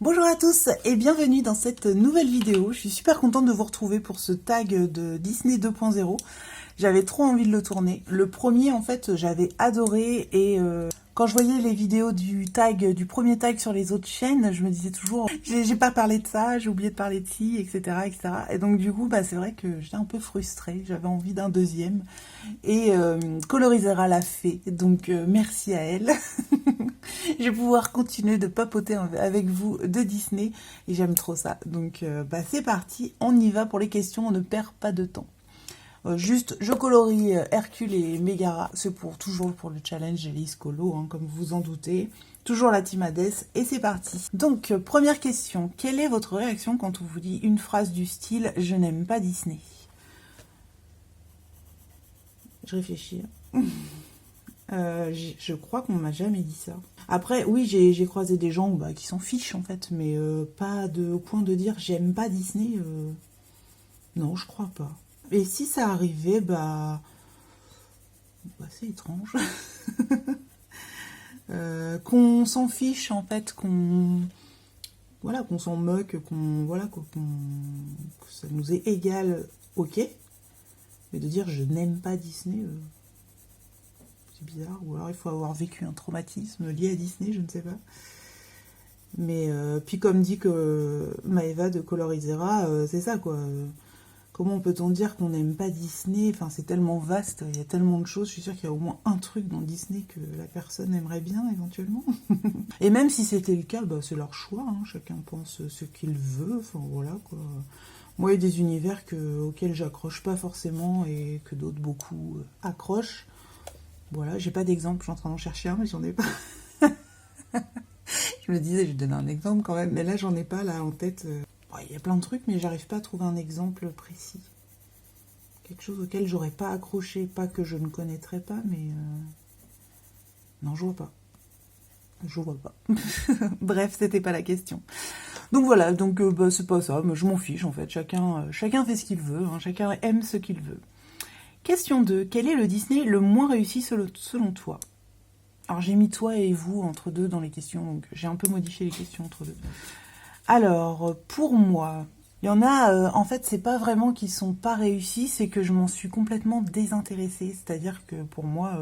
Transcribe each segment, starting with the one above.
Bonjour à tous et bienvenue dans cette nouvelle vidéo. Je suis super contente de vous retrouver pour ce tag de Disney 2.0. J'avais trop envie de le tourner. Le premier, en fait, j'avais adoré et quand je voyais les vidéos du premier tag sur les autres chaînes, je me disais toujours, j'ai pas parlé de ça, j'ai oublié de parler de ci, etc., etc. Et donc du coup, c'est vrai que j'étais un peu frustrée. J'avais envie d'un deuxième. Et Colorisera l'a fait, donc merci à elle. Je vais pouvoir continuer de papoter avec vous de Disney et j'aime trop ça. Donc c'est parti, on y va pour les questions, on ne perd pas de temps. Juste, je colorie Hercule et Megara, c'est toujours pour le challenge Elise Colo, hein, comme vous en doutez. Toujours la team Hades, et c'est parti. Donc, première question, quelle est votre réaction quand on vous dit une phrase du style « Je n'aime pas Disney » ? Je réfléchis. Je crois qu'on m'a jamais dit ça. Après, oui, j'ai croisé des gens qui s'en fichent en fait, mais pas au point de dire j'aime pas Disney. Non, je crois pas. Et si ça arrivait, c'est étrange. Qu'on s'en fiche en fait, qu'on s'en moque, que ça nous est égal, ok. Mais de dire je n'aime pas Disney. Bizarre, ou alors il faut avoir vécu un traumatisme lié à Disney, je ne sais pas. Mais puis comme dit que Maëva de Colorisera, c'est ça quoi. Comment peut-on dire qu'on n'aime pas Disney? Enfin, c'est tellement vaste, il y a tellement de choses. Je suis sûre qu'il y a au moins un truc dans Disney que la personne aimerait bien éventuellement. Et même si c'était le cas, c'est leur choix. Hein. Chacun pense ce qu'il veut. Enfin voilà quoi. Moi, il y a des univers auxquels j'accroche pas forcément et que d'autres beaucoup accrochent. Voilà, j'ai pas d'exemple, je suis en train d'en chercher un, mais j'en ai pas. Je me disais, je vais donner un exemple quand même, mais là, j'en ai pas là en tête. Il y a plein de trucs, mais j'arrive pas à trouver un exemple précis. Quelque chose auquel j'aurais pas accroché, pas que je ne connaîtrais pas, mais... Non, je vois pas. Je vois pas. Bref, c'était pas la question. Donc voilà, c'est pas ça, mais je m'en fiche en fait. Chacun fait ce qu'il veut, hein, chacun aime ce qu'il veut. Question 2. Quel est le Disney le moins réussi selon toi? Alors j'ai mis toi et vous entre deux dans les questions, donc j'ai un peu modifié les questions entre deux. Alors, pour moi, il y en a, en fait, c'est pas vraiment qu'ils sont pas réussis, c'est que je m'en suis complètement désintéressée. C'est-à-dire que pour moi,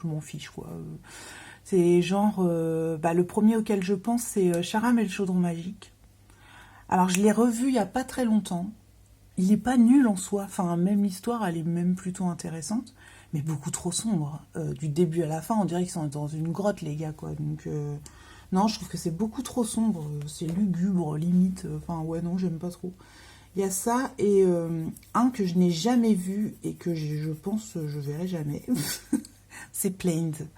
je m'en fiche, quoi. C'est genre, le premier auquel je pense, c'est Charam et le chaudron magique. Alors, je l'ai revu il y a pas très longtemps. Il est pas nul en soi, enfin, même l'histoire, elle est même plutôt intéressante, mais beaucoup trop sombre. Du début à la fin, on dirait qu'ils sont dans une grotte, les gars, quoi. Donc... non, je trouve que c'est beaucoup trop sombre, c'est lugubre, limite, enfin ouais, non, j'aime pas trop. Il y a ça, et un que je n'ai jamais vu, et que je pense je verrai jamais, c'est Planes.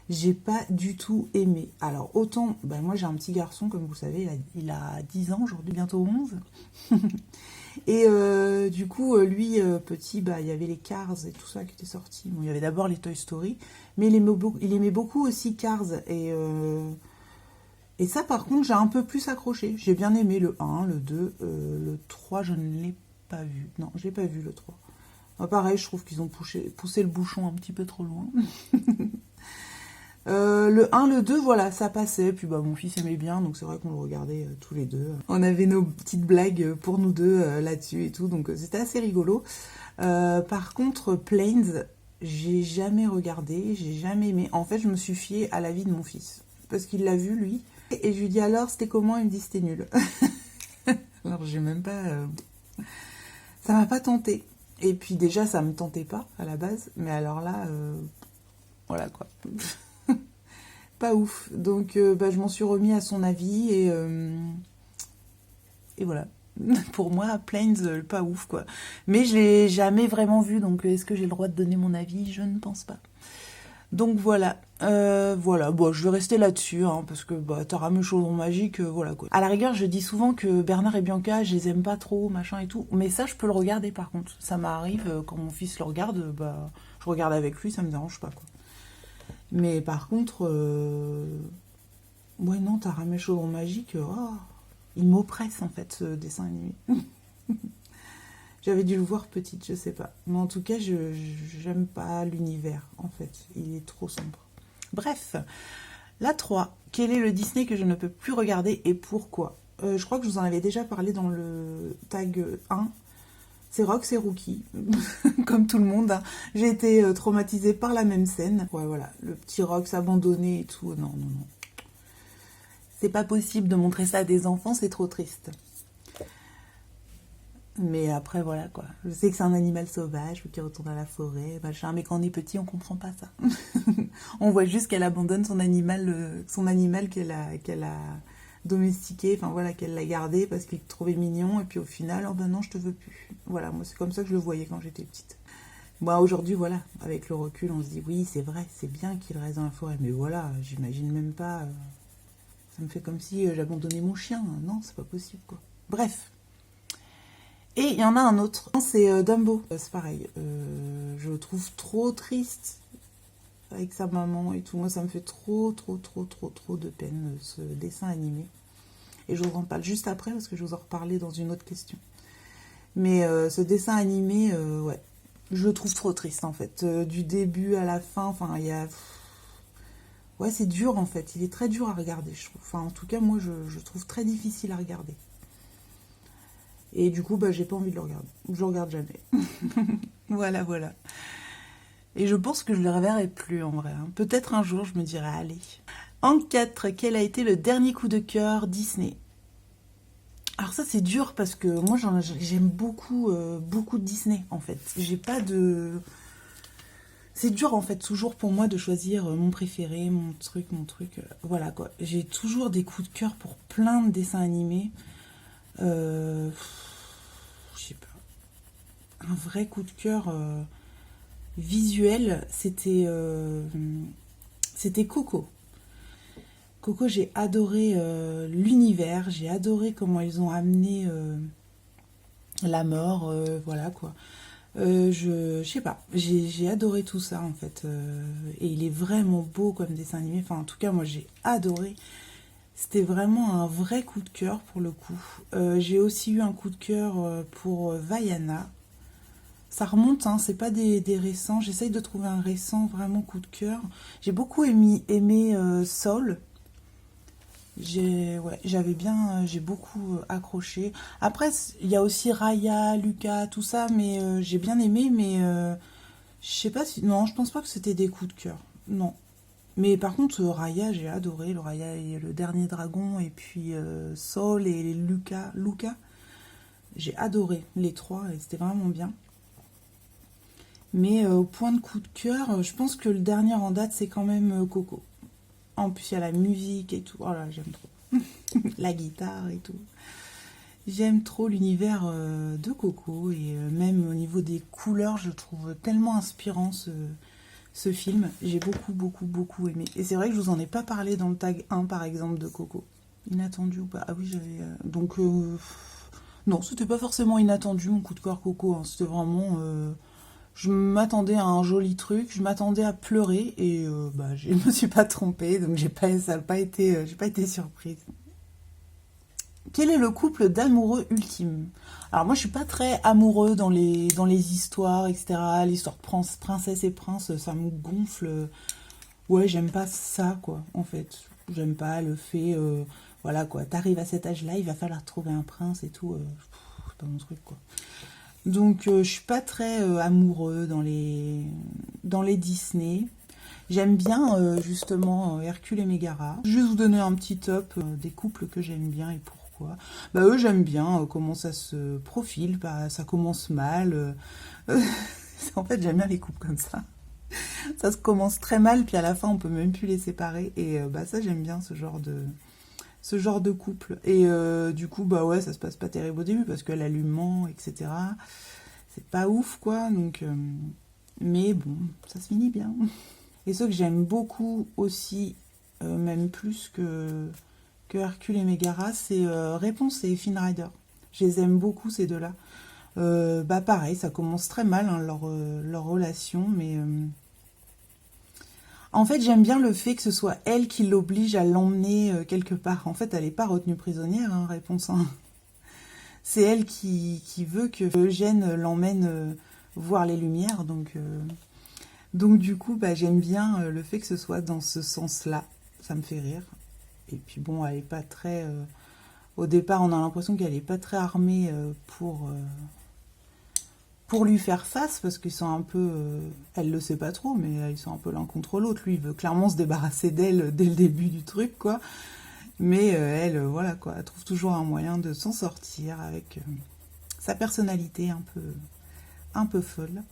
J'ai pas du tout aimé. Alors, autant, moi j'ai un petit garçon, comme vous savez, il a 10 ans aujourd'hui, bientôt 11. Et du coup, lui, petit, il y avait les Cars et tout ça qui étaient sortis. Bon, il y avait d'abord les Toy Story, mais il aimait beaucoup aussi Cars, et ça, par contre, j'ai un peu plus accroché. J'ai bien aimé le 1, le 2, le 3, je ne l'ai pas vu. Non, je l'ai pas vu, le 3. Pareil, je trouve qu'ils ont poussé le bouchon un petit peu trop loin. Le 1, le 2, voilà, ça passait. Puis mon fils aimait bien, donc c'est vrai qu'on le regardait tous les deux. On avait nos petites blagues pour nous deux là-dessus et tout, donc c'était assez rigolo. Par contre, Planes, j'ai jamais regardé, j'ai jamais aimé. En fait, je me suis fiée à l'avis de mon fils, parce qu'il l'a vu, lui. Et je lui dis alors, c'était comment? Il me dit c'était nul. Alors j'ai même pas... Ça m'a pas tenté. Et puis déjà, ça me tentait pas à la base. Mais alors là, voilà quoi. Pas ouf. Donc je m'en suis remis à son avis et voilà. Pour moi, Planes, pas ouf quoi. Mais je l'ai jamais vraiment vu, donc est-ce que j'ai le droit de donner mon avis? Je ne pense pas. Donc voilà, je vais rester là-dessus, hein, parce que Taram et chaudron magique, voilà quoi. À la rigueur, je dis souvent que Bernard et Bianca, je les aime pas trop, machin et tout, mais ça, je peux le regarder par contre. Ça m'arrive, quand mon fils le regarde, je regarde avec lui, ça me dérange pas quoi. Mais par contre, ouais non, Taram et chaudron magique, il m'oppresse en fait, ce dessin animé. J'avais dû le voir petite, je sais pas. Mais en tout cas, j'aime pas l'univers, en fait. Il est trop sombre. Bref, La 3. Quel est le Disney que je ne peux plus regarder et pourquoi? Je crois que je vous en avais déjà parlé dans le tag 1. C'est Rox et Rookie, comme tout le monde. Hein. J'ai été traumatisée par la même scène. Ouais, voilà, le petit Rox abandonné et tout. Non, non, non. C'est pas possible de montrer ça à des enfants, c'est trop triste. Mais après, voilà quoi. Je sais que c'est un animal sauvage qui retourne à la forêt, machin, mais quand on est petit, on comprend pas ça. On voit juste qu'elle abandonne son animal qu'elle a domestiqué, enfin voilà, qu'elle l'a gardé parce qu'il le trouvait mignon, et puis au final, oh ben non, je te veux plus. Voilà, moi c'est comme ça que je le voyais quand j'étais petite. Moi aujourd'hui, voilà, avec le recul, on se dit oui, c'est vrai, c'est bien qu'il reste dans la forêt, mais voilà, j'imagine même pas. Ça me fait comme si j'abandonnais mon chien. Non, c'est pas possible quoi. Bref. Et il y en a un autre, c'est Dumbo. C'est pareil, je le trouve trop triste avec sa maman et tout. Moi, ça me fait trop de peine, ce dessin animé. Et je vous en parle juste après, parce que je vous en reparler dans une autre question. Mais ce dessin animé, ouais, je le trouve trop triste, en fait. Du début à la fin, enfin, il y a... Ouais, c'est dur, en fait. Il est très dur à regarder, je trouve. Enfin, en tout cas, moi, je trouve très difficile à regarder. Et du coup, bah, j'ai pas envie de le regarder. Je le regarde jamais. Voilà, voilà. Et je pense que je le reverrai plus, en vrai. Hein. Peut-être un jour, je me dirai, allez. En 4, quel a été le dernier coup de cœur Disney? Alors ça, c'est dur, parce que moi, j'aime beaucoup, beaucoup de Disney, en fait. J'ai pas de... C'est dur, en fait, toujours pour moi de choisir mon préféré, mon truc. Voilà, quoi. J'ai toujours des coups de cœur pour plein de dessins animés. Je sais pas. Un vrai coup de cœur visuel, c'était Coco. Coco, j'ai adoré l'univers, j'ai adoré comment ils ont amené la mort, voilà quoi. Je sais pas, j'ai adoré tout ça en fait. Et il est vraiment beau comme dessin animé. Enfin, en tout cas, moi j'ai adoré. C'était vraiment un vrai coup de cœur pour le coup. J'ai aussi eu un coup de cœur pour Vaiana. Ça remonte, hein, c'est pas des récents. J'essaye de trouver un récent vraiment coup de cœur. J'ai beaucoup aimé Soul. J'ai beaucoup accroché. Après, il y a aussi Raya, Lucas, tout ça, mais j'ai bien aimé, mais je sais pas si. Non, je pense pas que c'était des coups de cœur. Non. Mais par contre, Raya, j'ai adoré. Le Raya et le dernier dragon, et puis Saul et Lucas. J'ai adoré les trois, et c'était vraiment bien. Mais au point de coup de cœur, je pense que le dernier en date, c'est quand même Coco. En plus, il y a la musique et tout. Oh là, j'aime trop. La guitare et tout. J'aime trop l'univers de Coco. Et même au niveau des couleurs, je trouve tellement inspirant ce film. J'ai beaucoup aimé. Et c'est vrai que je vous en ai pas parlé dans le tag 1, par exemple, de Coco. Inattendu ou pas? Ah oui, j'avais... Donc, non, c'était pas forcément inattendu, mon coup de cœur Coco. Hein. C'était vraiment... Je m'attendais à un joli truc, je m'attendais à pleurer et je me suis pas trompée, donc j'ai pas été surprise. Quel est le couple d'amoureux ultime? Alors moi je suis pas très amoureux dans les histoires, etc. L'histoire de princesse et prince, ça me gonfle. Ouais, j'aime pas ça quoi, en fait. J'aime pas le fait, voilà quoi, t'arrives à cet âge-là, il va falloir trouver un prince et tout. C'est pas mon truc quoi. Donc je suis pas très amoureux dans les Disney. J'aime bien justement Hercule et Mégara. Je vais vous donner un petit top des couples que j'aime bien et pourquoi. Bah eux j'aime bien comment ça se profile, bah, ça commence mal. En fait j'aime bien les couples comme ça. Ça se commence très mal puis à la fin on peut même plus les séparer et ça j'aime bien ce genre de couple. Et du coup, bah ouais, ça se passe pas terrible au début parce qu'elle lui ment, etc. C'est pas ouf, quoi. Donc, mais bon, ça se finit bien. Et ceux que j'aime beaucoup aussi, même plus que Hercule et Mégara, c'est Réponse et Finn Rider. Je les aime beaucoup, ces deux-là. Pareil, ça commence très mal, hein, leur relation, mais... En fait, j'aime bien le fait que ce soit elle qui l'oblige à l'emmener quelque part. En fait, elle n'est pas retenue prisonnière, hein, Réponse 1. C'est elle qui veut que Eugène l'emmène voir les lumières. Donc du coup, j'aime bien le fait que ce soit dans ce sens-là. ça me fait rire. Et puis bon, elle est pas très... au départ, on a l'impression qu'elle est pas très armée pour lui faire face, parce qu'ils sont un peu... elle le sait pas trop, mais ils sont un peu l'un contre l'autre. Lui, il veut clairement se débarrasser d'elle dès le début du truc, quoi. Mais elle, voilà, quoi, elle trouve toujours un moyen de s'en sortir avec sa personnalité un peu folle.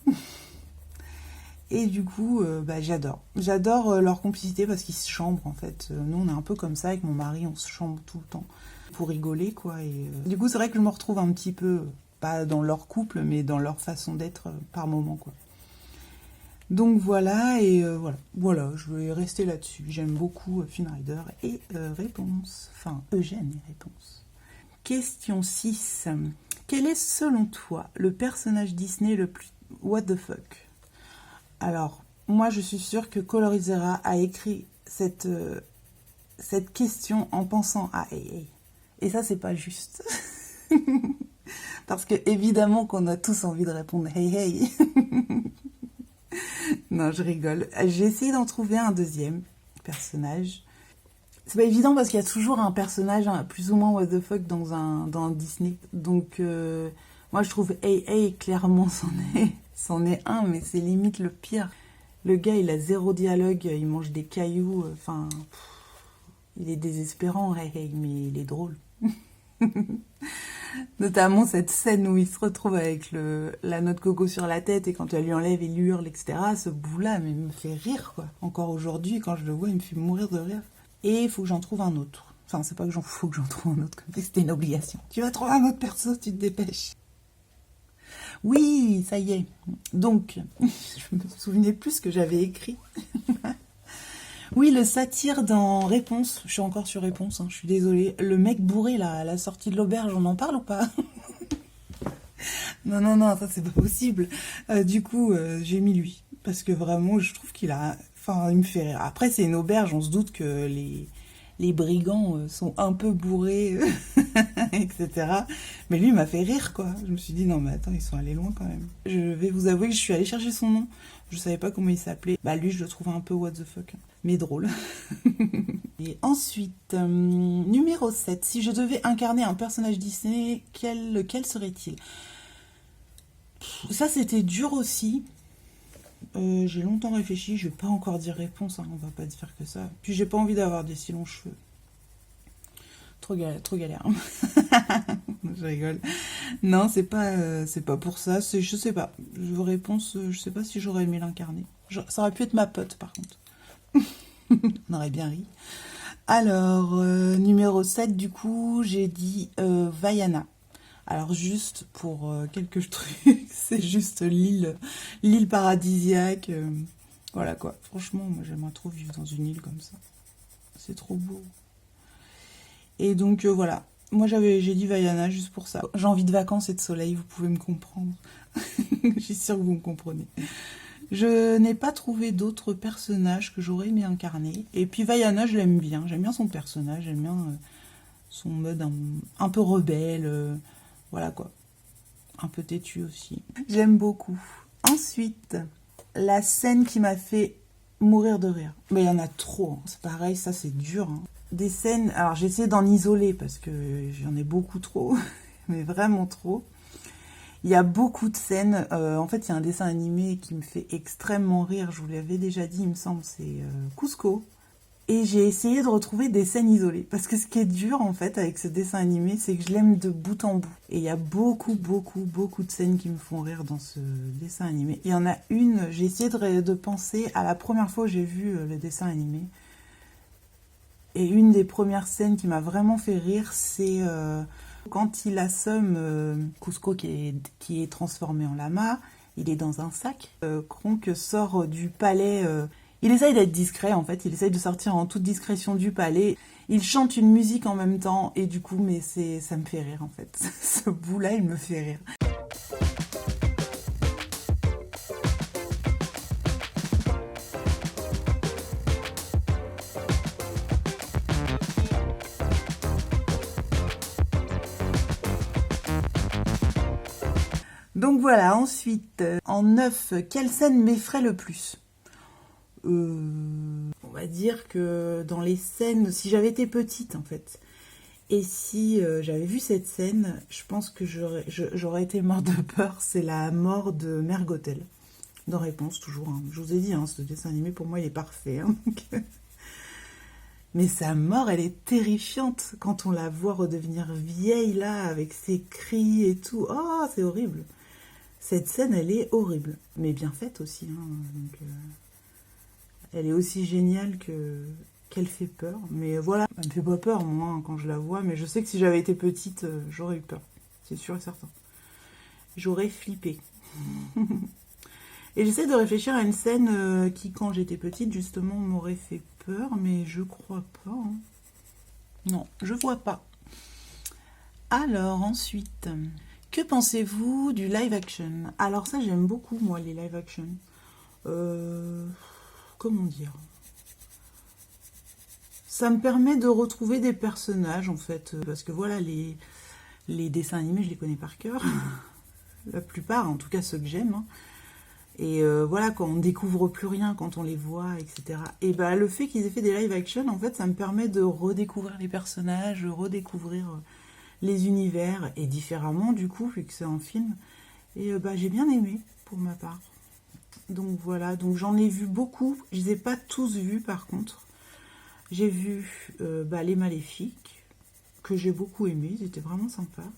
Et du coup, j'adore. J'adore leur complicité parce qu'ils se chambrent, en fait. Nous, on est un peu comme ça avec mon mari, on se chambre tout le temps pour rigoler, quoi. Et du coup, c'est vrai que je me retrouve un petit peu, pas dans leur couple, mais dans leur façon d'être par moment, quoi. Donc voilà, et voilà, je vais rester là-dessus. J'aime beaucoup Finrider et Réponse. Enfin, Eugène et Réponse. Question 6. Quel est, selon toi, le personnage Disney le plus what the fuck? Alors, moi, je suis sûre que Colorizera a écrit cette question en pensant à Hey Hey. Et ça, c'est pas juste. Parce que, évidemment, qu'on a tous envie de répondre Hey Hey. Non, je rigole. J'ai essayé d'en trouver un deuxième personnage. C'est pas évident parce qu'il y a toujours un personnage plus ou moins what the fuck dans un Disney. Donc, moi, je trouve Hey Hey, clairement, c'en est un, mais c'est limite le pire. Le gars, il a zéro dialogue, il mange des cailloux, enfin... il est désespérant, Hey Hey, mais il est drôle. Notamment cette scène où il se retrouve avec la noix de coco sur la tête et quand elle lui enlève, il hurle, etc. Ce bout-là, mais il me fait rire, quoi. Encore aujourd'hui, quand je le vois, il me fait mourir de rire. Et il faut que j'en trouve un autre. Enfin, c'est pas que faut que j'en trouve un autre, comme si c'était une obligation. Tu vas trouver un autre perso, tu te dépêches. Oui, ça y est. Donc, je me souvenais plus ce que j'avais écrit. Oui, le satire dans Réponse. Je suis encore sur Réponse, hein, je suis désolée. Le mec bourré, là, à la sortie de l'auberge, on en parle ou pas? Non, ça c'est pas possible. Du coup, j'ai mis lui. Parce que vraiment, je trouve qu'il a... Enfin, il me fait rire. Après, c'est une auberge, on se doute que les brigands sont un peu bourrés, etc. Mais lui, il m'a fait rire, quoi. Je me suis dit, non, mais attends, ils sont allés loin, quand même. Je vais vous avouer que je suis allée chercher son nom. Je savais pas comment il s'appelait. Bah, lui, je le trouve un peu what the fuck. Mais drôle. Et ensuite, numéro 7. Si je devais incarner un personnage Disney, lequel serait-il? Ça, c'était dur aussi. J'ai longtemps réfléchi, je vais pas encore dire Réponse, hein, on va pas dire que ça. Puis j'ai pas envie d'avoir des si longs cheveux. Trop galère. Je rigole. Non, c'est pas pour ça. Je sais pas. Réponse, je sais pas si j'aurais aimé l'incarner. Ça aurait pu être ma pote, par contre. On aurait bien ri. Alors, numéro 7, du coup, j'ai dit Vaiana. Alors, juste pour quelques trucs, c'est juste l'île paradisiaque. Voilà, quoi. Franchement, moi, j'aimerais trop vivre dans une île comme ça. C'est trop beau. Et donc, voilà. Moi, j'ai dit Vaiana juste pour ça. J'ai envie de vacances et de soleil, vous pouvez me comprendre. Je suis sûre que vous me comprenez. Je n'ai pas trouvé d'autres personnages que j'aurais aimé incarner. Et puis Vaiana, je l'aime bien. J'aime bien son personnage, j'aime bien son mode un peu rebelle. Voilà quoi. Un peu têtu aussi. J'aime beaucoup. Ensuite, la scène qui m'a fait mourir de rire. Mais il y en a trop. Hein. C'est pareil, ça c'est dur. Hein. Des scènes... Alors j'ai essayé d'en isoler parce que j'en ai beaucoup trop. Mais vraiment trop. Il y a beaucoup de scènes. En fait, il y a un dessin animé qui me fait extrêmement rire. Je vous l'avais déjà dit, il me semble. C'est Cusco. Et j'ai essayé de retrouver des scènes isolées. Parce que ce qui est dur, en fait, avec ce dessin animé, c'est que je l'aime de bout en bout. Et il y a beaucoup de scènes qui me font rire dans ce dessin animé. Il y en a une, j'ai essayé de penser à la première fois où j'ai vu le dessin animé. Et une des premières scènes qui m'a vraiment fait rire, c'est quand il assomme Cusco qui est transformé en lama. Il est dans un sac. Kronk sort du palais... Il essaye d'être discret, en fait. Il essaye de sortir en toute discrétion du palais. Il chante une musique en même temps. Et du coup, ça me fait rire, en fait. Ce bout-là, il me fait rire. Donc voilà, ensuite, en 9, quelle scène m'effraie le plus ? On va dire que dans les scènes, si j'avais été petite en fait, et si j'avais vu cette scène, je pense que j'aurais été morte de peur. C'est la mort de Mère Gothel. Dans Réponse, toujours. Hein. Je vous ai dit, hein, ce dessin animé, pour moi, il est parfait. Hein, mais sa mort, elle est terrifiante quand on la voit redevenir vieille, là, avec ses cris et tout. Oh, c'est horrible. Cette scène, elle est horrible. Mais bien faite aussi. Hein, donc, elle est aussi géniale qu'elle fait peur. Mais voilà, elle me fait pas peur, moi, hein, quand je la vois. Mais je sais que si j'avais été petite, j'aurais eu peur. C'est sûr et certain. J'aurais flippé. Et j'essaie de réfléchir à une scène qui, quand j'étais petite, justement, m'aurait fait peur. Mais je crois pas. Hein. Non, je vois pas. Alors, ensuite, que pensez-vous du live action? Alors ça, j'aime beaucoup, moi, les live action. Comment dire? Ça me permet de retrouver des personnages, en fait. Parce que voilà, les dessins animés, je les connais par cœur. La plupart, en tout cas ceux que j'aime. Hein. Et voilà, quand on découvre plus rien, quand on les voit, etc. Et bah, le fait qu'ils aient fait des live action, en fait, ça me permet de redécouvrir les personnages, redécouvrir les univers, et différemment, du coup, vu que c'est un film. Et bah, j'ai bien aimé, pour ma part. Donc voilà, donc j'en ai vu beaucoup. Je les ai pas tous vus, par contre. J'ai vu Les Maléfiques, que j'ai beaucoup aimé, ils étaient vraiment sympas.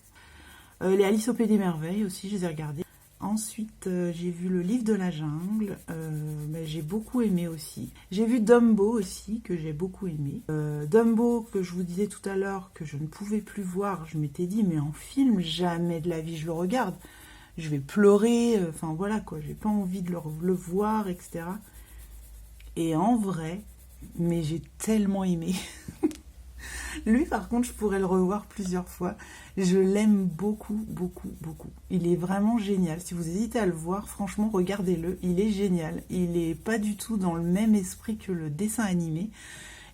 Les Alice au Pays des Merveilles aussi, je les ai regardés. Ensuite, j'ai vu le Livre de la Jungle, j'ai beaucoup aimé aussi. J'ai vu Dumbo aussi, que j'ai beaucoup aimé. Dumbo, que je vous disais tout à l'heure, que je ne pouvais plus voir, je m'étais dit, mais en film, jamais de la vie je le regarde. Je vais pleurer, enfin voilà quoi, j'ai pas envie de le voir, etc. Et en vrai, mais j'ai tellement aimé. Lui, par contre, je pourrais le revoir plusieurs fois. Je l'aime beaucoup, beaucoup, beaucoup. Il est vraiment génial. Si vous hésitez à le voir, franchement, regardez-le. Il est génial. Il n'est pas du tout dans le même esprit que le dessin animé.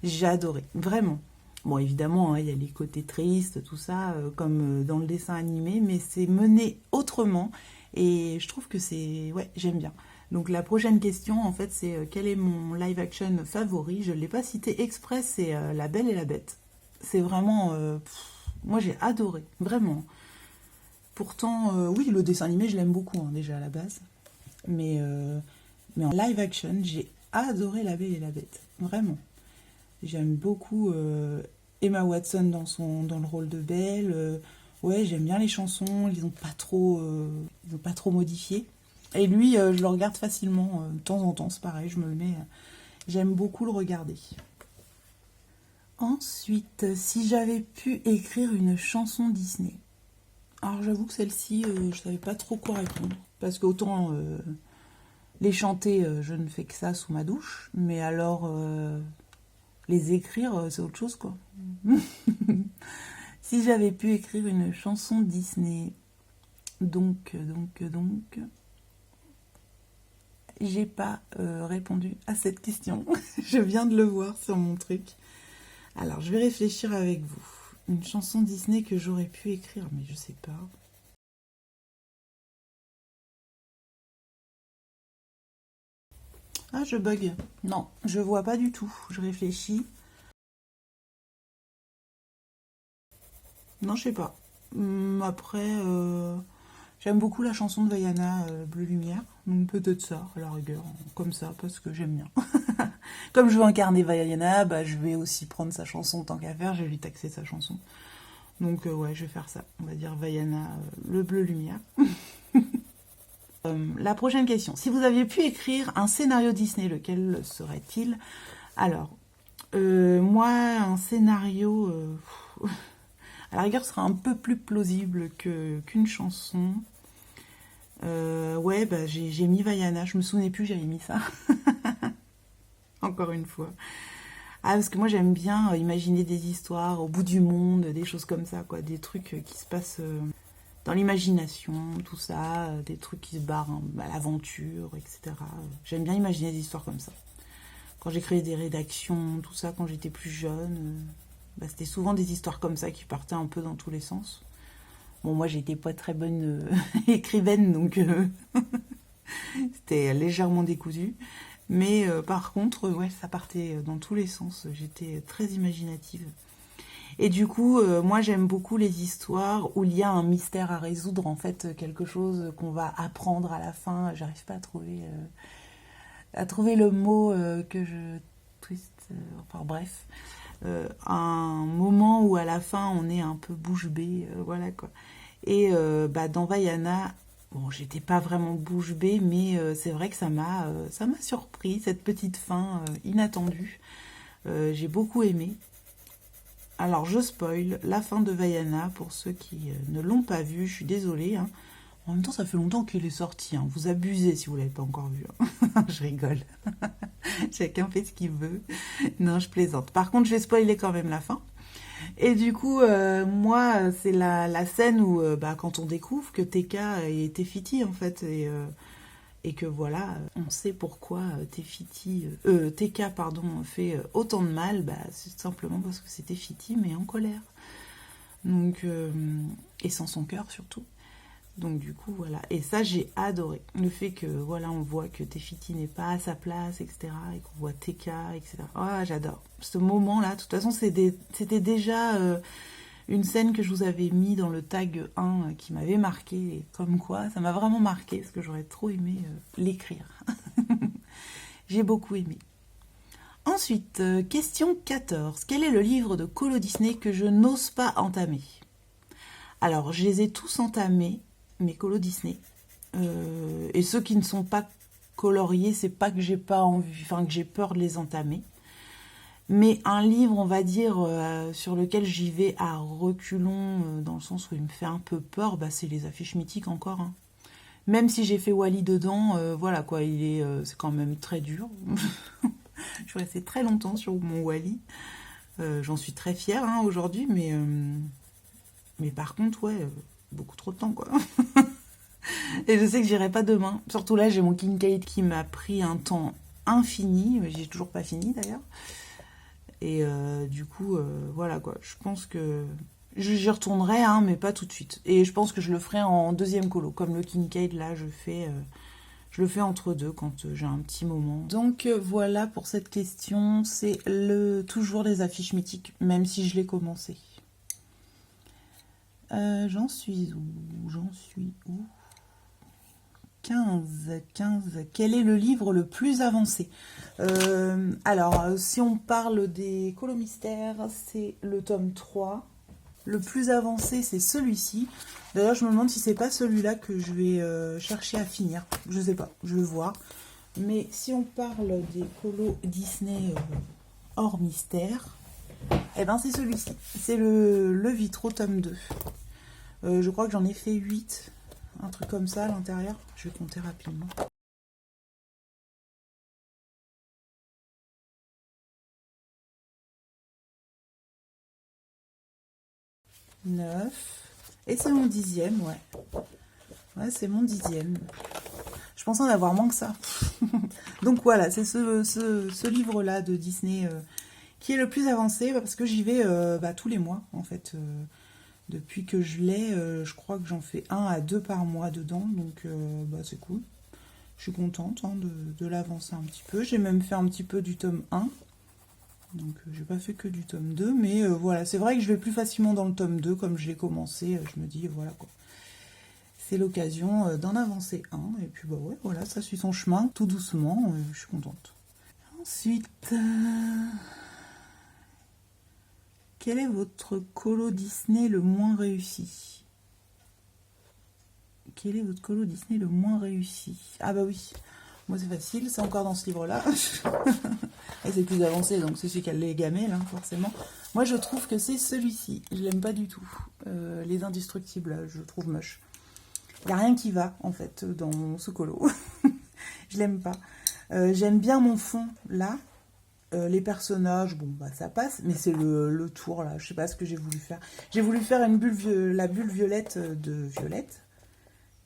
J'ai adoré, vraiment. Bon, évidemment, hein, il y a les côtés tristes, tout ça, comme dans le dessin animé, mais c'est mené autrement. Et je trouve que c'est... Ouais, j'aime bien. Donc la prochaine question, en fait, c'est quel est mon live action favori? Je ne l'ai pas cité exprès, c'est La Belle et la Bête. C'est vraiment... moi, j'ai adoré, vraiment. Pourtant, oui, le dessin animé, je l'aime beaucoup, hein, déjà, à la base. Mais en live action, j'ai adoré La Belle et la Bête. Vraiment. J'aime beaucoup Emma Watson dans le rôle de Belle. Ouais, j'aime bien les chansons, ils n'ont pas trop modifié. Et lui, je le regarde facilement, de temps en temps, c'est pareil, je me le mets. J'aime beaucoup le regarder. Ensuite, si j'avais pu écrire une chanson Disney. Alors j'avoue que celle-ci, je savais pas trop quoi répondre. Parce qu'autant les chanter, je ne fais que ça sous ma douche. Mais alors, les écrire, c'est autre chose, quoi. Si j'avais pu écrire une chanson Disney. Donc... J'ai pas répondu à cette question. Je viens de le voir sur mon truc. Alors, je vais réfléchir avec vous. Une chanson Disney que j'aurais pu écrire, mais je sais pas. Ah, je bug. Non, je vois pas du tout. Je réfléchis. Non, je sais pas. Après, j'aime beaucoup la chanson de Vaiana, Bleu Lumière. Donc peut-être ça, à la rigueur, comme ça, parce que j'aime bien. Comme je veux incarner Vaiana, bah, je vais aussi prendre sa chanson tant qu'à faire, je vais lui taxer sa chanson. Donc ouais, je vais faire ça. On va dire Vaiana, le Bleu Lumière. La prochaine question. Si vous aviez pu écrire un scénario Disney, lequel serait-il? Alors, moi, un scénario... à la rigueur, sera un peu plus plausible qu'une chanson. Ouais, bah, j'ai mis Vaiana. Je me souvenais plus que j'avais mis ça. Encore une fois. Ah, parce que moi, j'aime bien imaginer des histoires au bout du monde, des choses comme ça, quoi. Des trucs qui se passent dans l'imagination, tout ça. Des trucs qui se barrent à l'aventure, etc. J'aime bien imaginer des histoires comme ça. Quand j'ai créé des rédactions, tout ça, quand j'étais plus jeune, bah, c'était souvent des histoires comme ça qui partaient un peu dans tous les sens. Bon, moi, j'étais pas très bonne écrivaine, donc c'était légèrement décousu. Mais par contre, ouais, ça partait dans tous les sens. J'étais très imaginative. Et du coup, moi j'aime beaucoup les histoires où il y a un mystère à résoudre, en fait, quelque chose qu'on va apprendre à la fin. J'arrive pas à trouver le mot que je twist. Enfin bref, un moment où à la fin on est un peu bouche bée, voilà quoi. Et dans Vaiana, bon, j'étais pas vraiment bouche bée, mais c'est vrai que ça m'a surpris cette petite fin inattendue. J'ai beaucoup aimé. Alors je spoil la fin de Vaiana pour ceux qui ne l'ont pas vu. Je suis désolée, hein. En même temps, ça fait longtemps qu'il est sorti, hein. Vous abusez si vous l'avez pas encore vu, hein. Je rigole. Chacun fait ce qu'il veut. Non, je plaisante. Par contre, je vais spoiler quand même la fin. Et du coup, moi, c'est la scène où, quand on découvre que Tekka est Tefiti, en fait, et que voilà, on sait pourquoi Tekka, pardon, fait autant de mal, c'est simplement parce que c'est Tefiti, mais en colère. Donc, et sans son cœur surtout. Donc du coup, voilà. Et ça, j'ai adoré. Le fait que, voilà, on voit que Tefiti n'est pas à sa place, etc. Et qu'on voit Tekka, etc. Ah, j'adore. Ce moment-là, de toute façon, c'était déjà une scène que je vous avais mis dans le tag 1 qui m'avait marqué. Et comme quoi, ça m'a vraiment marqué, parce que j'aurais trop aimé l'écrire. J'ai beaucoup aimé. Ensuite, question 14. Quel est le livre de Colo Disney que je n'ose pas entamer? Alors, je les ai tous entamés, mes Colo Disney. Et ceux qui ne sont pas coloriés, c'est pas que j'ai pas envie, enfin que j'ai peur de les entamer. Mais un livre, on va dire, sur lequel j'y vais à reculons, dans le sens où il me fait un peu peur, c'est les affiches mythiques encore, hein. Même si j'ai fait Wally dedans, voilà quoi, c'est quand même très dur. Je suis restée très longtemps sur mon Wally. J'en suis très fière, hein, aujourd'hui, mais par contre, ouais, beaucoup trop de temps, quoi. Et je sais que j'irai pas demain. Surtout là, j'ai mon Kincaid qui m'a pris un temps infini. J'ai toujours pas fini, d'ailleurs. Et du coup, voilà, quoi. Je pense que j'y retournerai, hein, mais pas tout de suite. Et je pense que je le ferai en deuxième colo. Comme le Kincaid, là, je le fais entre deux quand j'ai un petit moment. Donc voilà pour cette question. C'est toujours les affiches mythiques, même si je l'ai commencé. J'en suis où 15. Quel est le livre le plus avancé? Alors, si on parle des colomystères, c'est le tome 3. Le plus avancé, c'est celui-ci. D'ailleurs, je me demande si c'est pas celui-là que je vais chercher à finir. Je sais pas, je vais voir. Mais si on parle des colos Disney hors mystère, eh ben c'est celui-ci. C'est le Vitro tome 2. Je crois que j'en ai fait 8. Un truc comme ça à l'intérieur. Je vais compter rapidement. « 9. Et c'est mon 10e, ouais. Ouais, c'est mon 10e. Je pensais en avoir moins que ça. Donc voilà, c'est ce livre-là de Disney qui est le plus avancé, parce que j'y vais tous les mois, en fait. Depuis que je l'ai, je crois que j'en fais 1 à 2 par mois dedans, donc c'est cool. Je suis contente, hein, de l'avancer un petit peu. J'ai même fait un petit peu du tome 1. Donc j'ai pas fait que du tome 2, mais voilà, c'est vrai que je vais plus facilement dans le tome 2, comme je l'ai commencé, je me dis, voilà quoi. C'est l'occasion d'en avancer un, et puis ouais, voilà, ça suit son chemin, tout doucement, je suis contente. Ensuite, quel est votre colo Disney le moins réussi? Quel est votre colo Disney le moins réussi? Ah bah oui, moi c'est facile, c'est encore dans ce livre-là. Et c'est plus avancé, donc c'est celui qui a les gamelles, hein, forcément. Moi je trouve que c'est celui-ci, je l'aime pas du tout. Les Indestructibles, je le trouve moche. Il n'y a rien qui va, en fait, dans ce colo. Je l'aime pas. J'aime bien mon fond, là. Les personnages, bon, ça passe, mais c'est le tour, là. Je sais pas ce que j'ai voulu faire. J'ai voulu faire la bulle violette de Violette,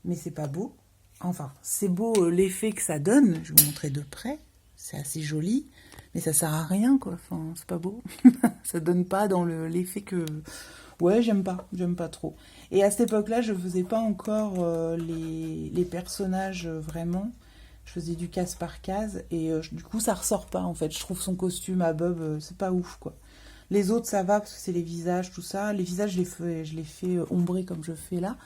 mais c'est pas beau. Enfin, c'est beau l'effet que ça donne. Je vais vous montrer de près. C'est assez joli, mais ça sert à rien, quoi. Enfin, c'est pas beau. Ça donne pas dans l'effet que... Ouais, j'aime pas trop. Et à cette époque-là, je faisais pas encore les personnages vraiment. Je faisais du case par case et du coup ça ressort pas en fait. Je trouve son costume à Bob, c'est pas ouf quoi. Les autres ça va parce que c'est les visages, tout ça. Les visages je les fais ombrer comme je fais là.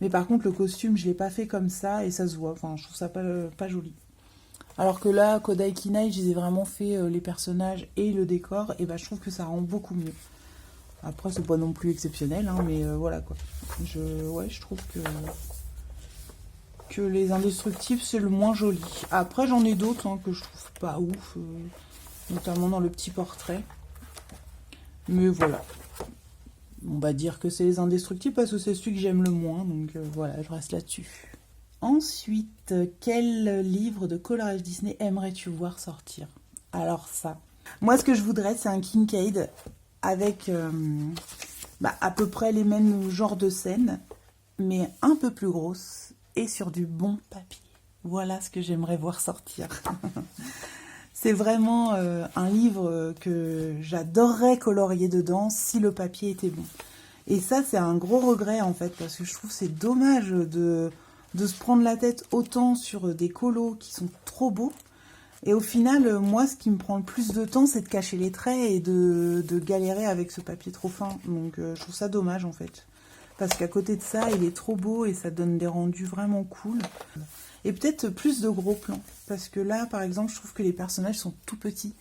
Mais par contre le costume je l'ai pas fait comme ça et ça se voit. Enfin je trouve ça pas joli. Alors que là, Kodai Kinai, je les ai vraiment fait les personnages et le décor, et bah je trouve que ça rend beaucoup mieux. Après, c'est pas non plus exceptionnel, hein, mais voilà quoi. Je trouve que les indestructibles, c'est le moins joli. Après, j'en ai d'autres hein, que je trouve pas ouf, notamment dans le petit portrait. Mais voilà. On va dire que c'est les indestructibles parce que c'est celui que j'aime le moins, donc voilà, je reste là-dessus. Ensuite, quel livre de coloriage Disney aimerais-tu voir sortir? Alors ça, moi ce que je voudrais c'est un Kincaid avec à peu près les mêmes genres de scènes, mais un peu plus grosse et sur du bon papier. Voilà ce que j'aimerais voir sortir. C'est vraiment un livre que j'adorerais colorier dedans si le papier était bon. Et ça c'est un gros regret en fait, parce que je trouve c'est dommage de se prendre la tête autant sur des colos qui sont trop beaux. Et au final, moi, ce qui me prend le plus de temps, c'est de cacher les traits et de galérer avec ce papier trop fin. Donc, je trouve ça dommage, en fait. Parce qu'à côté de ça, il est trop beau et ça donne des rendus vraiment cool. Et peut-être plus de gros plans. Parce que là, par exemple, je trouve que les personnages sont tout petits.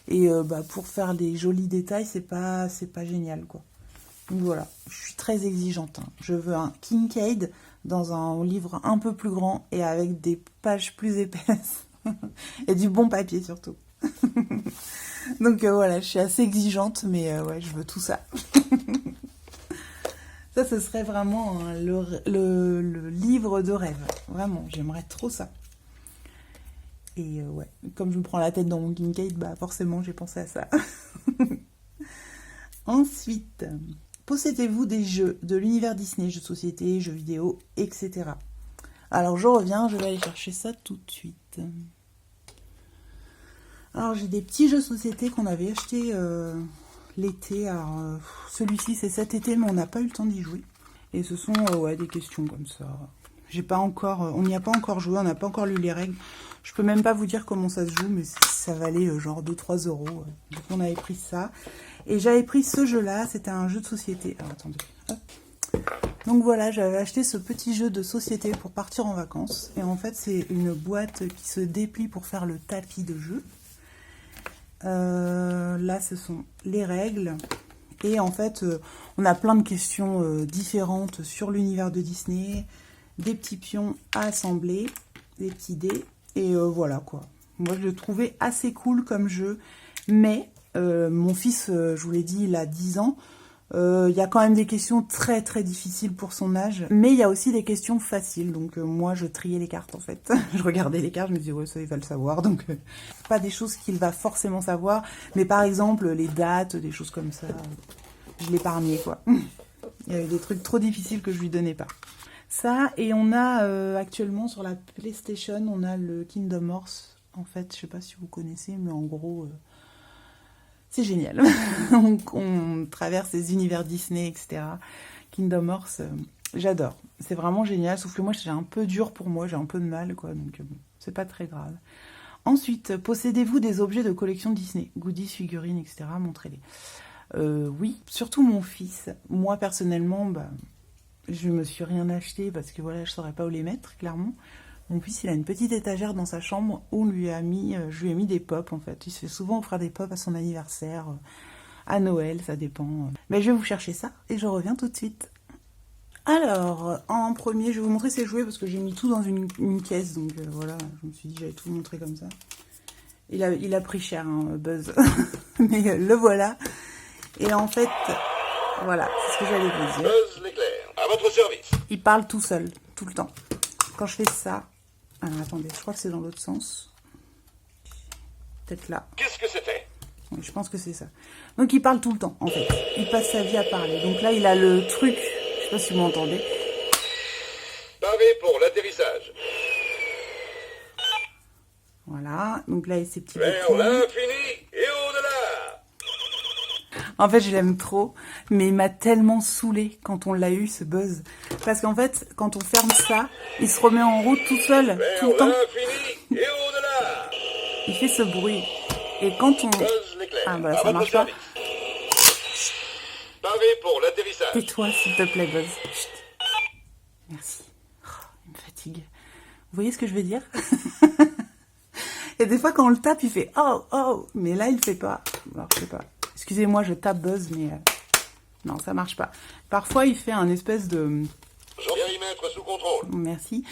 Et pour faire des jolis détails, c'est pas génial, quoi. Donc voilà, je suis très exigeante. Hein. Je veux un Kincaid dans un livre un peu plus grand et avec des pages plus épaisses. Et du bon papier surtout. Donc voilà, je suis assez exigeante, mais ouais, je veux tout ça. Ça, ce serait vraiment hein, le livre de rêve. Vraiment, j'aimerais trop ça. Et ouais, comme je me prends la tête dans mon Kincaid, bah forcément, j'ai pensé à ça. Ensuite, possédez-vous des jeux de l'univers Disney, jeux de société, jeux vidéo, etc. Alors je reviens, je vais aller chercher ça tout de suite. Alors j'ai des petits jeux de société qu'on avait achetés l'été. Alors celui-ci c'est cet été, mais on n'a pas eu le temps d'y jouer. Et ce sont ouais, des questions comme ça. J'ai pas encore, on n'y a pas encore joué, on n'a pas encore lu les règles. Je peux même pas vous dire comment ça se joue, mais ça valait genre 2-3 euros. Donc on avait pris ça. Et j'avais pris ce jeu-là, c'était un jeu de société. Alors attendez, hop. Donc voilà, j'avais acheté ce petit jeu de société pour partir en vacances. Et en fait, c'est une boîte qui se déplie pour faire le tapis de jeu. Là, ce sont les règles. Et en fait, on a plein de questions différentes sur l'univers de Disney. Des petits pions à assembler, des petits dés. Et voilà quoi. Moi, je le trouvais assez cool comme jeu. Mais mon fils, je vous l'ai dit, il a 10 ans. Il y a quand même des questions très très difficiles pour son âge, mais il y a aussi des questions faciles, donc moi je triais les cartes en fait. Je regardais les cartes, je me disais ouais ça il va le savoir, donc pas des choses qu'il va forcément savoir, mais par exemple les dates, des choses comme ça, je l'épargnais quoi. Il y avait des trucs trop difficiles que je lui donnais pas. Ça, et on a actuellement sur la PlayStation, on a le Kingdom Hearts, en fait, je sais pas si vous connaissez, mais en gros... c'est génial. on traverse les univers Disney, etc. Kingdom Hearts, j'adore. C'est vraiment génial, sauf que moi, c'est un peu dur pour moi, j'ai un peu de mal, quoi. Donc, bon, c'est pas très grave. Ensuite, possédez-vous des objets de collection Disney? Goodies, figurines, etc. Montrez-les. Oui, surtout mon fils. Moi, personnellement, je me suis rien acheté parce que, voilà, je saurais pas où les mettre, clairement. Mon fils, il a une petite étagère dans sa chambre où je lui ai mis des pops, en fait. Il se fait souvent offrir des pops à son anniversaire, à Noël, ça dépend. Mais je vais vous chercher ça et je reviens tout de suite. Alors, en premier, je vais vous montrer ses jouets parce que j'ai mis tout dans une caisse. Donc voilà, je me suis dit j'allais tout vous montrer comme ça. Il a pris cher, hein, Buzz. Mais le voilà. Et en fait, voilà, c'est ce que j'allais vous dire. Buzz l'éclair, à votre service. Il parle tout seul, tout le temps. Quand je fais ça... Alors, attendez, je crois que c'est dans l'autre sens. Peut-être là. Qu'est-ce que c'était? Oui, je pense que c'est ça. Donc, il parle tout le temps, en fait. Il passe sa vie à parler. Donc là, il a le truc... Je sais pas si vous m'entendez. Pavé pour l'atterrissage. Voilà. Donc là, il y a ses petits Vers boutons. l'infini et au-delà. En fait, je l'aime trop. Mais il m'a tellement saoulée quand on l'a eu, ce Buzz. Parce qu'en fait, quand on ferme ça, il se remet en route tout seul, tout le Vers temps. l'infini et au-delà. Il fait ce bruit. Et quand on... Buzz l'éclair. Ah bah à ça votre marche pas. service. Pavé pour l'atterrissage. Tais-toi s'il te plaît, Buzz. Chut. Merci. Oh, il me fatigue. Vous voyez ce que je veux dire? Et des fois quand on le tape, il fait oh, oh. Mais là, il fait pas. Alors, je sais pas. Excusez-moi, je tape Buzz, mais... non, ça marche pas. Parfois, il fait un espèce de... Périmètre sous contrôle. Merci.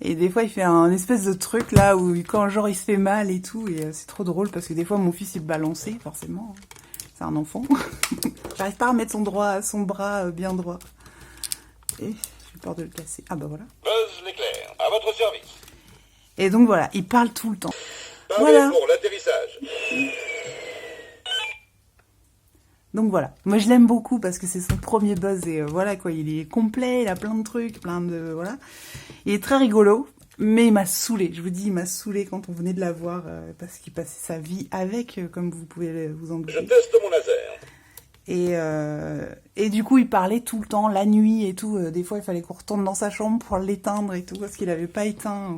Et des fois, il fait un espèce de truc là où quand genre il se fait mal et tout. Et c'est trop drôle parce que des fois, mon fils il balançait, forcément. C'est un enfant. J'arrive pas à remettre son bras bien droit. Et j'ai peur de le casser. Ah bah voilà. Buzz l'éclair. À votre service. Et donc voilà, il parle tout le temps. Pavé Voilà. pour l'atterrissage. Donc voilà, moi je l'aime beaucoup parce que c'est son premier Buzz et voilà quoi, il est complet, il a plein de trucs, plein de... voilà. Il est très rigolo, mais il m'a saoulé, je vous dis, il m'a saoulé quand on venait de la voir parce qu'il passait sa vie avec, comme vous pouvez vous en Je douter. teste mon laser. Et du coup, il parlait tout le temps, la nuit et tout. Des fois, il fallait qu'on retourne dans sa chambre pour l'éteindre et tout, parce qu'il n'avait pas éteint.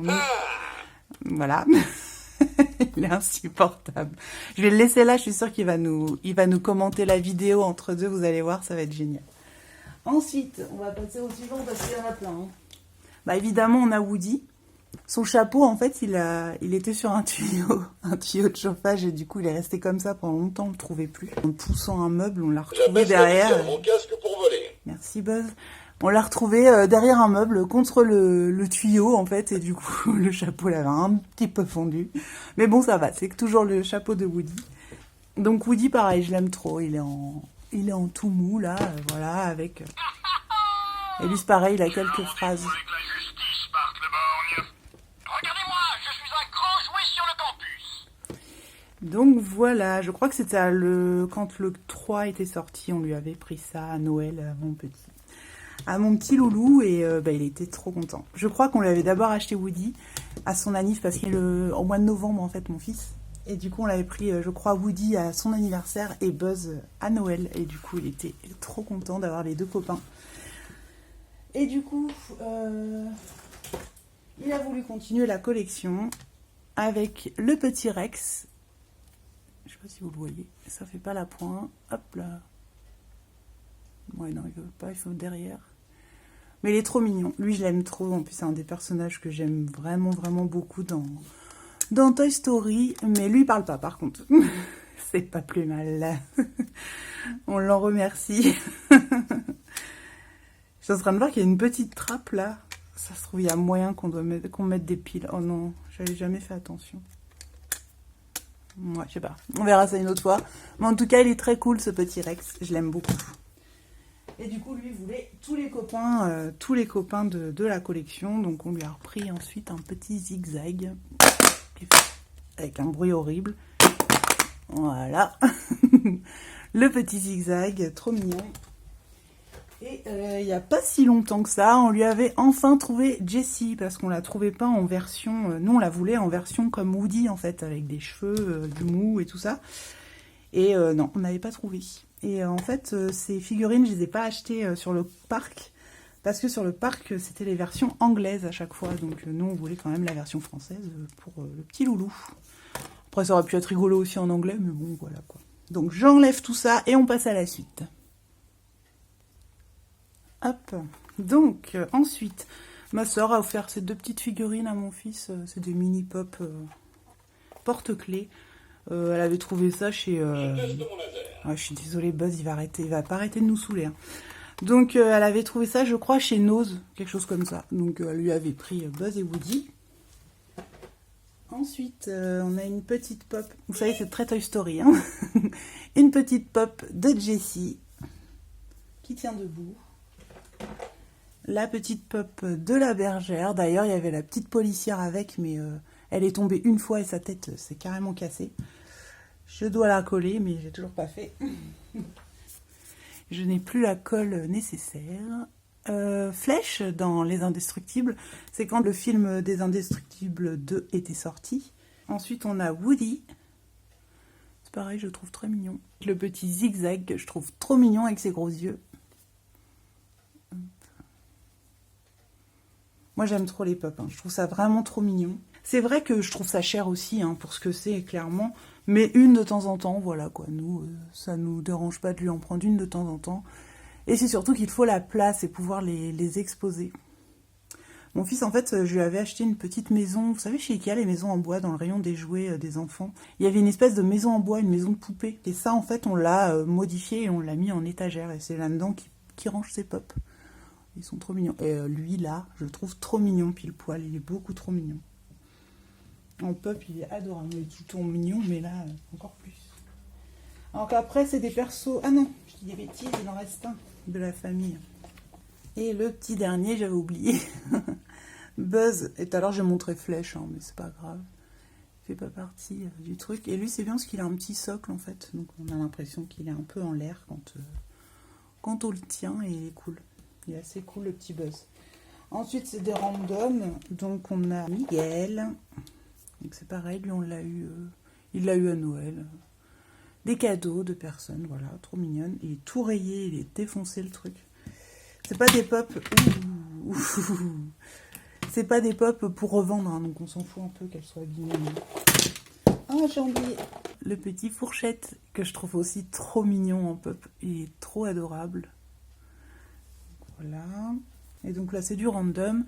Voilà. Il est insupportable. Je vais le laisser là, je suis sûre qu'il va nous commenter la vidéo entre deux, vous allez voir, ça va être génial. Ensuite, on va passer au suivant parce qu'il y en a plein. Hein. Bah évidemment, on a Woody. Son chapeau, en fait, il était sur un tuyau de chauffage et du coup, il est resté comme ça pendant longtemps, on ne le trouvait plus. En poussant un meuble, on l'a retrouvé J'abaisse derrière. la visière de mon casque pour voler. Merci Buzz. On l'a retrouvé derrière un meuble contre le tuyau en fait et du coup le chapeau l'avait un petit peu fondu. Mais bon ça va, c'est toujours le chapeau de Woody. Donc Woody pareil, je l'aime trop, il est en tout mou là, voilà avec... Et lui c'est pareil, il a quelques phrases. Avec la justice, Bart le borgne. Regardez-moi, je suis un grand jouet sur le campus. Donc voilà, je crois que c'était quand le 3 était sorti, on lui avait pris ça à Noël à mon petit loulou et il était trop content. Je crois qu'on lui avait d'abord acheté Woody à son anniv parce qu'il est au mois de novembre en fait mon fils. Et du coup on l'avait pris je crois Woody à son anniversaire et Buzz à Noël. Et du coup il était trop content d'avoir les deux copains. Et du coup il a voulu continuer la collection avec le petit Rex. Je sais pas si vous le voyez, ça fait pas la pointe. Hop là. Ouais non il veut pas, il faut derrière. Mais il est trop mignon. Lui, je l'aime trop. En plus, c'est un des personnages que j'aime vraiment, vraiment beaucoup dans Toy Story. Mais lui, il parle pas, par contre. C'est pas plus mal. On l'en remercie. Je suis en train de voir qu'il y a une petite trappe, là. Ça se trouve, il y a moyen qu'on mette des piles. Oh non, j'avais jamais fait attention. Ouais, je sais pas. On verra ça une autre fois. Mais en tout cas, il est très cool, ce petit Rex. Je l'aime beaucoup. Et du coup, lui voulait tous les copains de la collection. Donc, on lui a repris ensuite un petit zigzag avec un bruit horrible. Voilà. Le petit zigzag, trop mignon. Et il n'y a pas si longtemps que ça, on lui avait enfin trouvé Jessie parce qu'on la trouvait pas en version... nous, on la voulait en version comme Woody, en fait, avec des cheveux, du mou et tout ça. Et non, on n'avait pas trouvé. Et en fait, ces figurines, je les ai pas achetées sur le parc. Parce que sur le parc, c'était les versions anglaises à chaque fois. Donc nous, on voulait quand même la version française pour le petit loulou. Après, ça aurait pu être rigolo aussi en anglais, mais bon, voilà quoi. Donc j'enlève tout ça et on passe à la suite. Hop. Donc, ensuite, ma soeur a offert ces deux petites figurines à mon fils. C'est des mini-pop porte-clés. Elle avait trouvé ça chez... je suis désolée, Buzz, il va pas arrêter de nous saouler. Hein. Donc, elle avait trouvé ça, je crois, chez Nose, quelque chose comme ça. Donc, elle lui avait pris Buzz et Woody. Ensuite, on a une petite pop. Vous savez, c'est très Toy Story. Hein. Une petite pop de Jessie qui tient debout. La petite pop de la bergère. D'ailleurs, il y avait la petite policière avec, mais elle est tombée une fois et sa tête s'est carrément cassée. Je dois la coller, mais j'ai toujours pas fait. Je n'ai plus la colle nécessaire. Flèche dans Les Indestructibles, c'est quand le film des Indestructibles 2 était sorti. Ensuite, on a Woody. C'est pareil, je le trouve très mignon. Le petit zigzag, que je trouve trop mignon avec ses gros yeux. Moi, j'aime trop les pop. Hein. Je trouve ça vraiment trop mignon. C'est vrai que je trouve ça cher aussi, hein, pour ce que c'est, clairement. Mais une de temps en temps, voilà quoi. Nous, ça nous dérange pas de lui en prendre une de temps en temps. Et c'est surtout qu'il faut la place et pouvoir les exposer. Mon fils, en fait, je lui avais acheté une petite maison. Vous savez, chez Ikea, les maisons en bois, dans le rayon des jouets des enfants. Il y avait une espèce de maison en bois, une maison de poupée. Et ça, en fait, on l'a modifié et on l'a mis en étagère. Et c'est là-dedans qu'il range ses pops. Ils sont trop mignons. Et lui, là, je le trouve trop mignon, pile poil. Il est beaucoup trop mignon. En pop, il est adorable. Il est tout le temps mignon, mais là, encore plus. Alors qu'après, c'est des persos... Ah non, je dis des bêtises, il en reste un de la famille. Et le petit dernier, j'avais oublié. Buzz. Et tout à l'heure, j'ai montré Flèche, hein, mais c'est pas grave. Il fait pas partie du truc. Et lui, c'est bien parce qu'il a un petit socle, en fait. Donc, on a l'impression qu'il est un peu en l'air quand on le tient, et il est cool. Il est assez cool, le petit Buzz. Ensuite, c'est des randoms. Donc, on a Miguel. Donc, c'est pareil, lui, on l'a eu... il l'a eu à Noël. Des cadeaux de personnes, voilà, trop mignonne. Il est tout rayé, il est défoncé, le truc. C'est pas des pop... C'est pas des pop pour revendre, hein, donc on s'en fout un peu qu'elles soient abîmées. Ah, j'ai oublié le petit Fourchette, que je trouve aussi trop mignon en pop. Il est trop adorable. Voilà. Et donc là, c'est du random.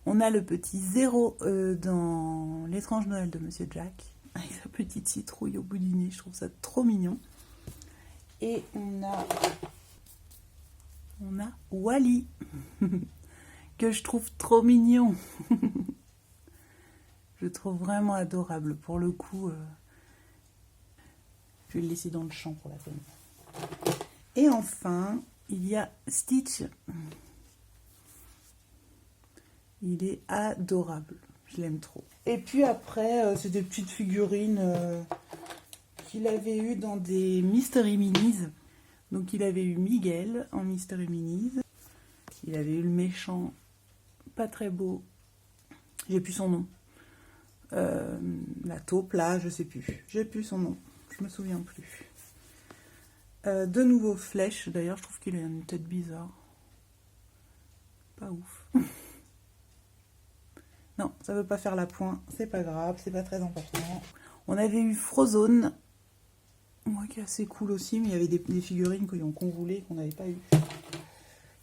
On a le petit Zéro dans L'étrange Noël de Monsieur Jack, avec sa petite citrouille au bout du nez. Je trouve ça trop mignon. Et on a Wally, que je trouve trop mignon. Je le trouve vraiment adorable. Pour le coup, je vais le laisser dans le champ pour la peine. Et enfin, il y a Stitch. Il est adorable. Je l'aime trop. Et puis après, c'est des petites figurines qu'il avait eues dans des Mystery Minis. Donc il avait eu Miguel en Mystery Minis. Il avait eu le méchant, pas très beau. J'ai plus son nom. La taupe là, je sais plus. J'ai plus son nom. Je me souviens plus. De nouveau Flèche. D'ailleurs, je trouve qu'il a une tête bizarre. Pas ouf. Non, ça veut pas faire la pointe. C'est pas grave, c'est pas très important. On avait eu Frozone. Moi qui est assez cool aussi, mais il y avait des figurines qu'on voulait qu'on n'avait pas eu.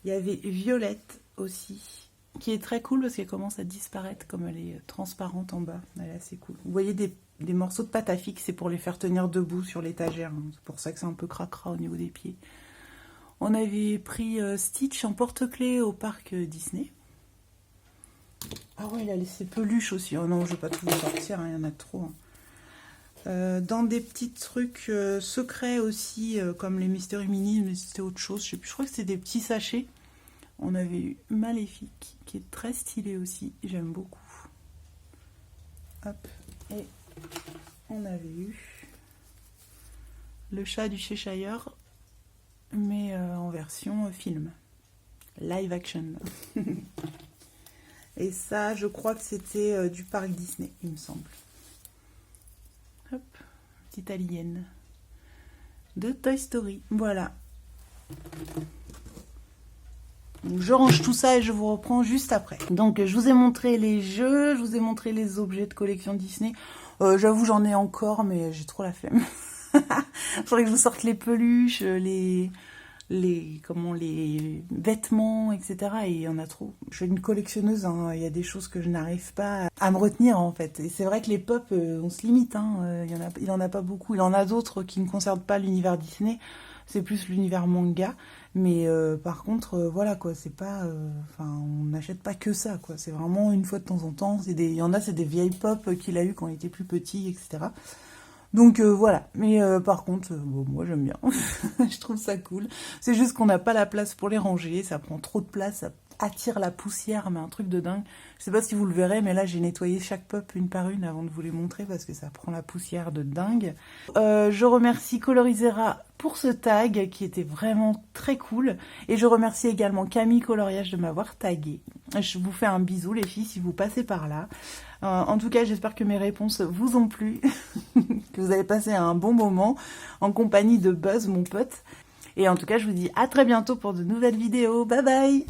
Il y avait Violette aussi, qui est très cool parce qu'elle commence à disparaître comme elle est transparente en bas. Elle est assez cool. Vous voyez des morceaux de pâte à fixe, c'est pour les faire tenir debout sur l'étagère. Hein. C'est pour ça que c'est un peu cracra au niveau des pieds. On avait pris Stitch en porte-clés au parc Disney. Ah ouais, il a laissé peluche aussi. Oh non, je vais pas tout vous sortir, hein, il y en a trop. Hein. Dans des petits trucs secrets aussi, comme les Mystery Minis, mais c'était autre chose. Je sais plus, je crois que c'était des petits sachets. On avait eu Maléfique, qui est très stylé aussi. J'aime beaucoup. Hop. Et on avait eu le chat du Cheshire, mais en version film. Live action. Et ça, je crois que c'était du parc Disney, il me semble. Hop, petite alien de Toy Story. Voilà. Donc, je range tout ça et je vous reprends juste après. Donc, je vous ai montré les jeux, je vous ai montré les objets de collection Disney. J'avoue, j'en ai encore, mais j'ai trop la flemme. Il faudrait que je vous sorte les peluches, les vêtements, etc. Et il y en a trop. Je suis une collectionneuse, hein. Il y a des choses que je n'arrive pas à me retenir, en fait. Et c'est vrai que les pop, on se limite, hein. Il en a pas beaucoup. Il en a d'autres qui ne concernent pas l'univers Disney. C'est plus l'univers manga. Mais par contre, voilà, quoi. C'est pas... on n'achète pas que ça, quoi. C'est vraiment une fois de temps en temps. Il y en a, c'est des vieilles pop qu'il a eu quand il était plus petit, etc. Donc voilà, mais par contre, bon, moi j'aime bien, je trouve ça cool. C'est juste qu'on n'a pas la place pour les ranger, ça prend trop de place, ça attire la poussière, mais un truc de dingue. Je sais pas si vous le verrez, mais là j'ai nettoyé chaque pop une par une avant de vous les montrer parce que ça prend la poussière de dingue. Je remercie Colorisera pour ce tag qui était vraiment très cool. Et je remercie également Camille Coloriage de m'avoir tagué. Je vous fais un bisou les filles si vous passez par là. En tout cas, j'espère que mes réponses vous ont plu, que vous avez passé un bon moment en compagnie de Buzz, mon pote. Et en tout cas, je vous dis à très bientôt pour de nouvelles vidéos. Bye bye!